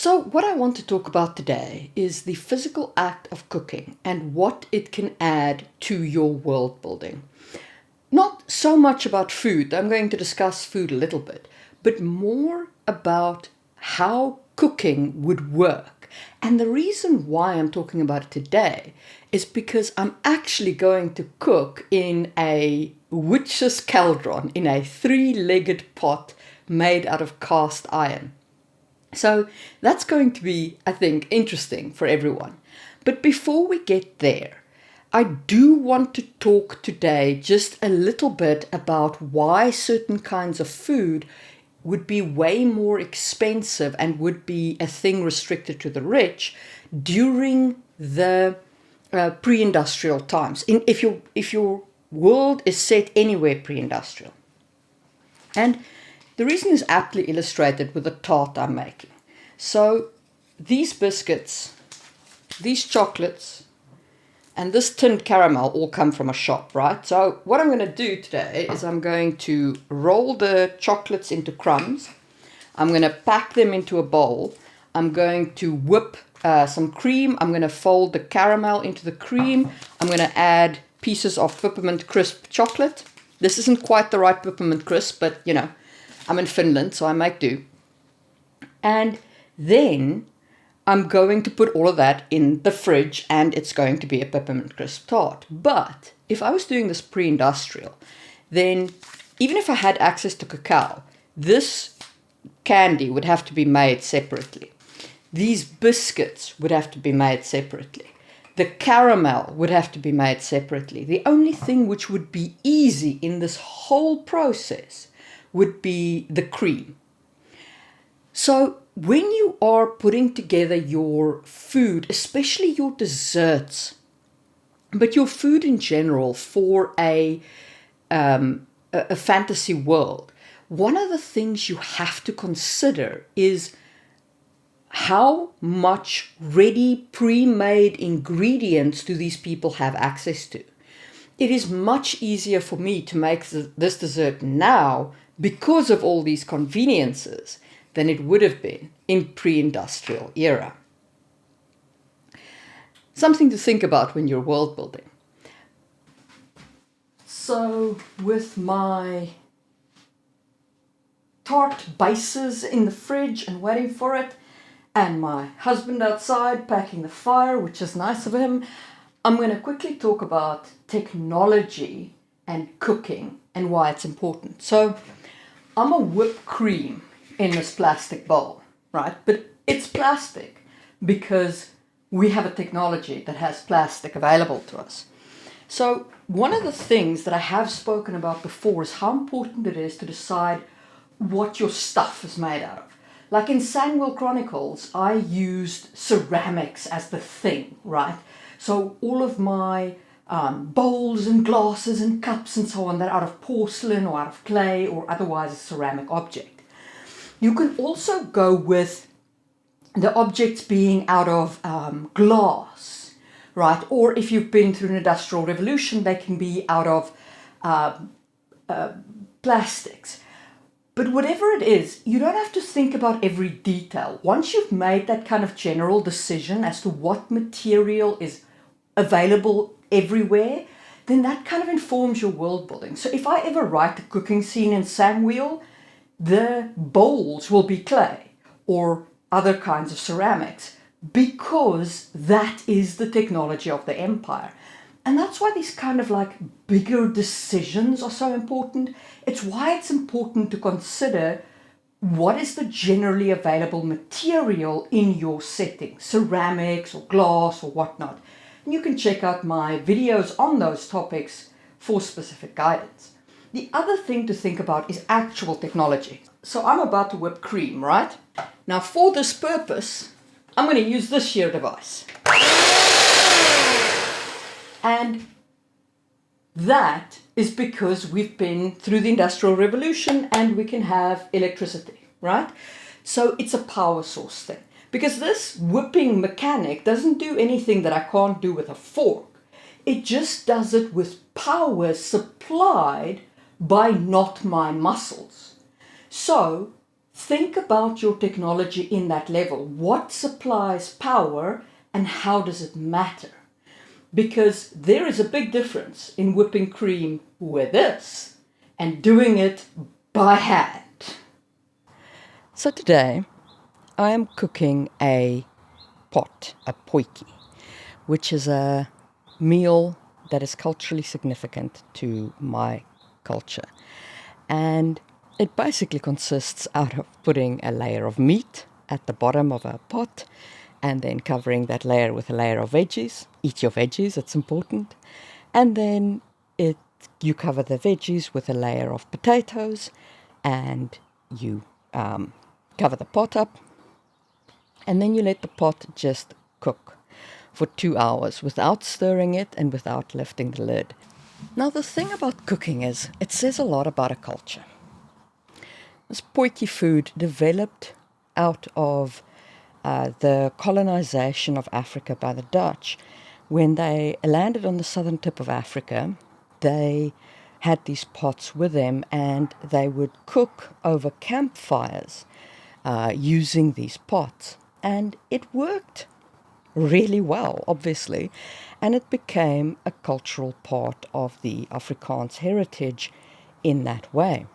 So what I want to talk about today is the physical act of cooking and what it can add to your world building. Not so much about food, I'm going to discuss food a little bit, but more about how cooking would work. And the reason why I'm talking about it today is because I'm actually going to cook in a witch's cauldron, in a three-legged pot made out of cast iron. So that's going to be, I think, interesting for everyone. But before we get there, I do want to talk today just a little bit about why certain kinds of food would be way more expensive and would be a thing restricted to the rich during the pre-industrial times. If your world is set anywhere pre-industrial. And the reason is aptly illustrated with the tart I'm making. So these biscuits, these chocolates, and this tinned caramel all come from a shop, right? So what I'm going to do today is I'm going to roll the chocolates into crumbs. I'm going to pack them into a bowl. I'm going to whip some cream. I'm going to fold the caramel into the cream. I'm going to add pieces of peppermint crisp chocolate. This isn't quite the right peppermint crisp, but you know, I'm in Finland, so I make do. And then I'm going to put all of that in the fridge and it's going to be a peppermint crisp tart. But if I was doing this pre-industrial, then even if I had access to cacao, this candy would have to be made separately. These biscuits would have to be made separately. The caramel would have to be made separately. The only thing which would be easy in this whole process would be the cream. So when you are putting together your food, especially your desserts, but your food in general for a fantasy world, one of the things you have to consider is how much ready pre-made ingredients do these people have access to. It is much easier for me to make this dessert now because of all these conveniences than it would have been in pre-industrial era. Something to think about when you're world building. So with my tart bases in the fridge and waiting for it, and my husband outside packing the fire, which is nice of him, I'm going to quickly talk about technology and cooking and why it's important. So I'm a whipped cream in this plastic bowl, right? But it's plastic because we have a technology that has plastic available to us. So one of the things that I have spoken about before is how important it is to decide what your stuff is made out of. Like in Sangwell Chronicles, I used ceramics as the thing, right? So all of my bowls and glasses and cups and so on, they're out of porcelain or out of clay or otherwise a ceramic object. You can also go with the objects being out of glass, right? Or if you've been through an industrial revolution, they can be out of plastics. But whatever it is, you don't have to think about every detail. Once you've made that kind of general decision as to what material is available everywhere, then that kind of informs your world building. So if I ever write a cooking scene in Sangwheel, the bowls will be clay or other kinds of ceramics because that is the technology of the empire. And that's why these kind of like bigger decisions are so important. It's why it's important to consider what is the generally available material in your setting, ceramics or glass or whatnot. And you can check out my videos on those topics for specific guidance. The other thing to think about is actual technology. So I'm about to whip cream, right? Now for this purpose, I'm going to use this here device. And that is because we've been through the Industrial Revolution and we can have electricity, right? So it's a power source thing. Because this whipping mechanic doesn't do anything that I can't do with a fork. It just does it with power supplied by not my muscles. So think about your technology in that level. What supplies power and how does it matter? Because there is a big difference in whipping cream with this and doing it by hand. So today I am cooking a potjie, which is a meal that is culturally significant to my culture. And it basically consists out of putting a layer of meat at the bottom of a pot and then covering that layer with a layer of veggies. Eat your veggies, it's important. And then you cover the veggies with a layer of potatoes and you cover the pot up. And then you let the pot just cook for 2 hours without stirring it and without lifting the lid. Now, the thing about cooking is it says a lot about a culture. This potjie food developed out of the colonization of Africa by the Dutch. When they landed on the southern tip of Africa, they had these pots with them and they would cook over campfires using these pots. And it worked really well, obviously, and it became a cultural part of the Afrikaans heritage in that way.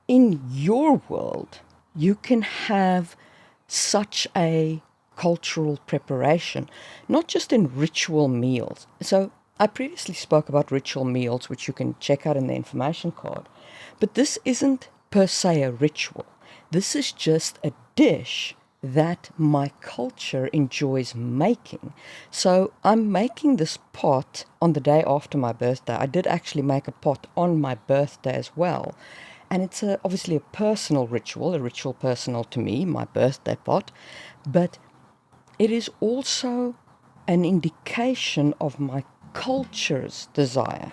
In your world, you can have such a cultural preparation, not just in ritual meals. So I previously spoke about ritual meals, which you can check out in the information card, but this isn't per se a ritual. This is just a dish that my culture enjoys making. So I'm making this pot on the day after my birthday. I did actually make a pot on my birthday as well. And it's obviously a personal ritual, a ritual personal to me, my birthday pot. But it is also an indication of my culture's desire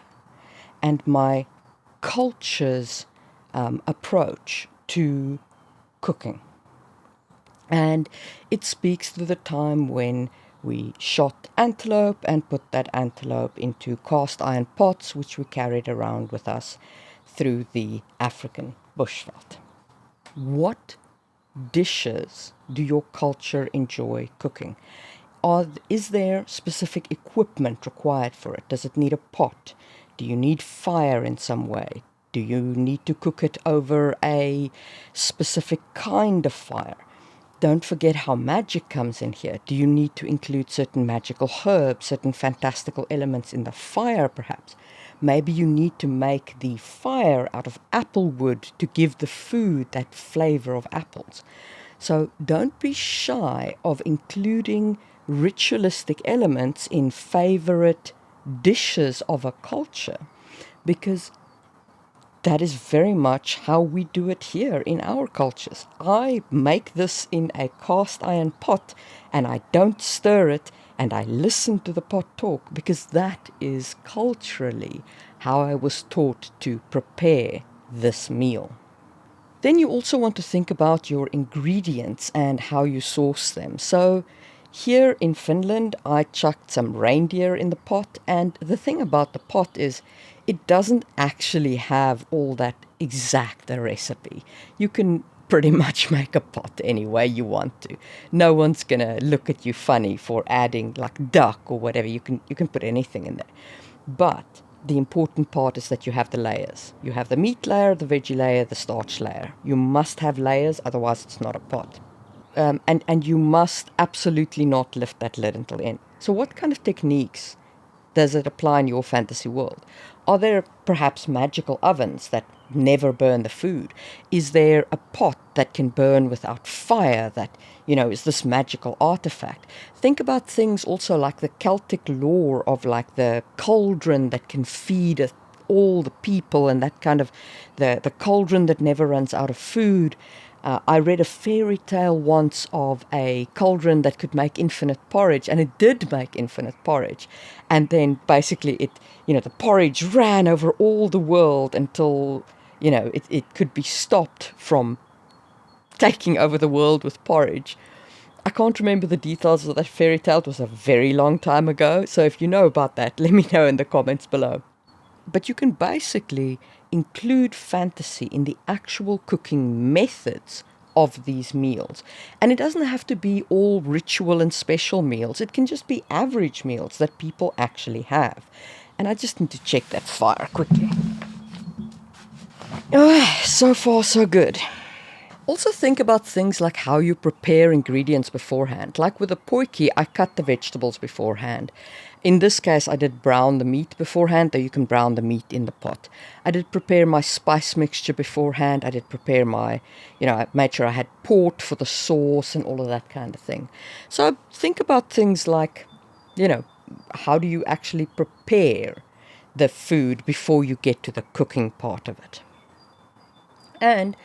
and my culture's approach to cooking. And it speaks to the time when we shot antelope and put that antelope into cast iron pots, which we carried around with us through the African bushveld. What dishes do your culture enjoy cooking? Is there specific equipment required for it? Does it need a pot? Do you need fire in some way? Do you need to cook it over a specific kind of fire? Don't forget how magic comes in here. Do you need to include certain magical herbs, certain fantastical elements in the fire, perhaps? Maybe you need to make the fire out of apple wood to give the food that flavor of apples. So don't be shy of including ritualistic elements in favorite dishes of a culture, because that is very much how we do it here in our cultures. I make this in a cast iron pot and I don't stir it and I listen to the pot talk, because that is culturally how I was taught to prepare this meal. Then you also want to think about your ingredients and how you source them. So here in Finland, I chucked some reindeer in the pot, and the thing about the pot is it doesn't actually have all that exact a recipe. You can pretty much make a pot any way you want to. No one's gonna look at you funny for adding like duck or whatever. You can put anything in there. But the important part is that you have the layers. You have the meat layer, the veggie layer, the starch layer. You must have layers, otherwise it's not a pot. And you must absolutely not lift that lid until the end. So what kind of techniques does it apply in your fantasy world? Are there perhaps magical ovens that never burn the food? Is there a pot that can burn without fire that, is this magical artifact? Think about things also like the Celtic lore of like the cauldron that can feed all the people, and that kind of the cauldron that never runs out of food. I read a fairy tale once of a cauldron that could make infinite porridge, and it did make infinite porridge. And then basically the porridge ran over all the world until, it could be stopped from taking over the world with porridge. I can't remember the details of that fairy tale. It was a very long time ago. So if you know about that, let me know in the comments below. But you can basically include fantasy in the actual cooking methods of these meals. And it doesn't have to be all ritual and special meals. It can just be average meals that people actually have. And I just need to check that fire quickly. Oh, so far so good. Also think about things like how you prepare ingredients beforehand. Like with a potjie, I cut the vegetables beforehand. In this case, I did brown the meat beforehand, though you can brown the meat in the pot. I did prepare my spice mixture beforehand. I did prepare I made sure I had port for the sauce and all of that kind of thing. So think about things like, how do you actually prepare the food before you get to the cooking part of it? And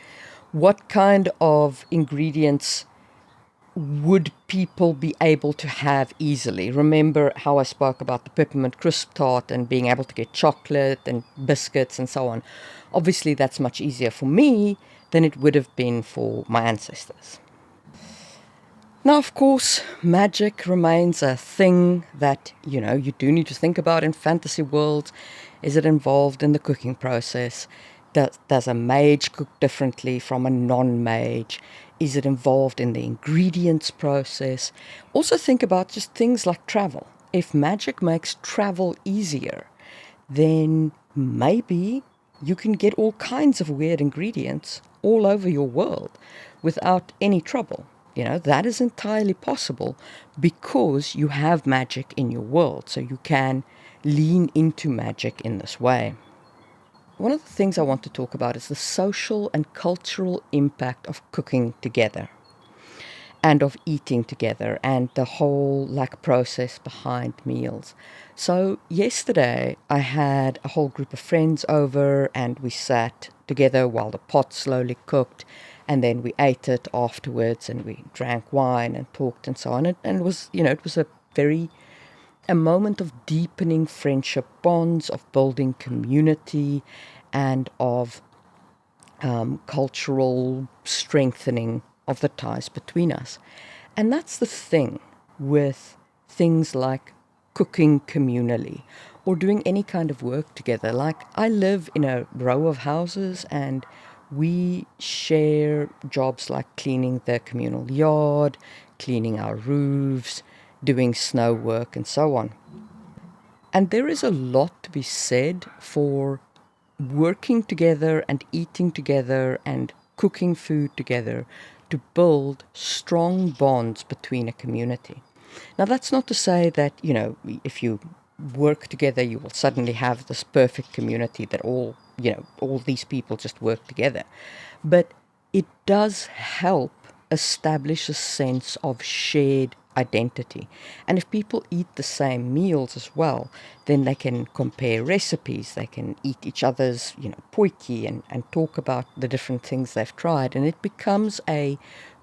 what kind of ingredients would people be able to have easily? Remember how I spoke about the peppermint crisp tart and being able to get chocolate and biscuits and so on. Obviously, that's much easier for me than it would have been for my ancestors. Now, of course, magic remains a thing that, you do need to think about in fantasy worlds. Is it involved in the cooking process? Does a mage cook differently from a non-mage? Is it involved in the ingredients process? Also think about just things like travel. If magic makes travel easier, then maybe you can get all kinds of weird ingredients all over your world without any trouble. That is entirely possible because you have magic in your world, so you can lean into magic in this way. One of the things I want to talk about is the social and cultural impact of cooking together and of eating together and the whole process behind meals. So yesterday I had a whole group of friends over and we sat together while the pot slowly cooked, and then we ate it afterwards and we drank wine and talked and so on. And it was, it was a moment of deepening friendship bonds, of building community, and of cultural strengthening of the ties between us. And that's the thing with things like cooking communally or doing any kind of work together. Like, I live in a row of houses and we share jobs like cleaning the communal yard, cleaning our roofs, doing snow work, and so on. And there is a lot to be said for working together and eating together and cooking food together to build strong bonds between a community. Now, that's not to say that, if you work together, you will suddenly have this perfect community that all these people just work together. But it does help establish a sense of shared identity. And if people eat the same meals as well, then they can compare recipes, they can eat each other's, potjie and talk about the different things they've tried. And it becomes a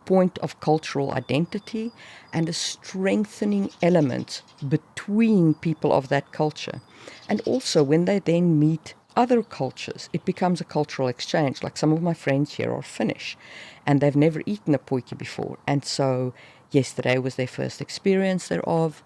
point of cultural identity and a strengthening element between people of that culture. And also when they then meet other cultures, it becomes a cultural exchange. Like, some of my friends here are Finnish and they've never eaten a potjie before. And so yesterday was their first experience thereof.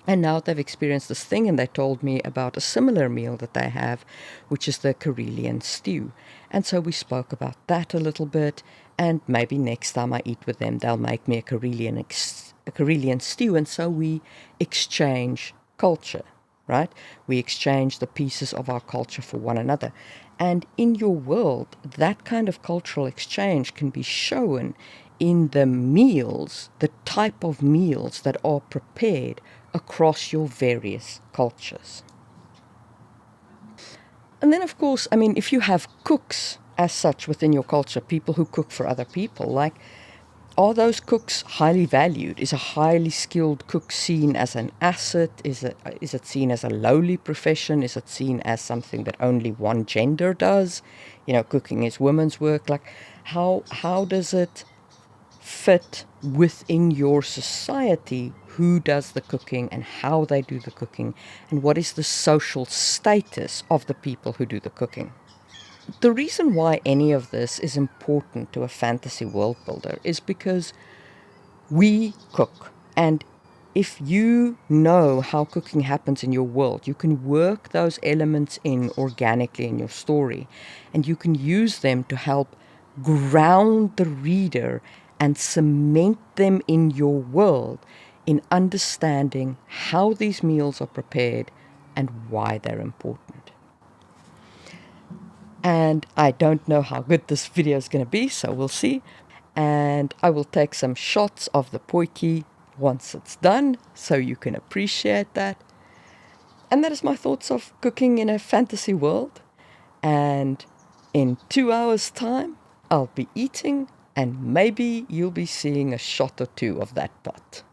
And now they've experienced this thing and they told me about a similar meal that they have, which is the Karelian stew. And so we spoke about that a little bit, and maybe next time I eat with them, they'll make me a Karelian stew. And so we exchange culture, right? We exchange the pieces of our culture for one another. And in your world, that kind of cultural exchange can be shown in the meals, the type of meals that are prepared across your various cultures. And then, of course, if you have cooks as such within your culture, people who cook for other people, are those cooks highly valued? Is a highly skilled cook seen as an asset? Is it seen as a lowly profession? Is it seen as something that only one gender does? Cooking is women's work. How does it fit within your society? Who does the cooking and how they do the cooking, and what is the social status of the people who do the cooking? The reason why any of this is important to a fantasy world builder is because we cook, and if you know how cooking happens in your world, you can work those elements in organically in your story, and you can use them to help ground the reader and cement them in your world in understanding how these meals are prepared and why they're important. And I don't know how good this video is going to be, so we'll see. And I will take some shots of the potjie once it's done, so you can appreciate that. And that is my thoughts of cooking in a fantasy world. And in 2 hours' time, I'll be eating, and maybe you'll be seeing a shot or two of that pot.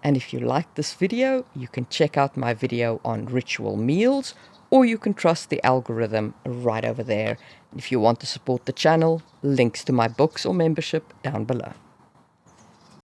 And if you like this video, you can check out my video on ritual meals, or you can trust the algorithm right over there. If you want to support the channel, links to my books or membership down below.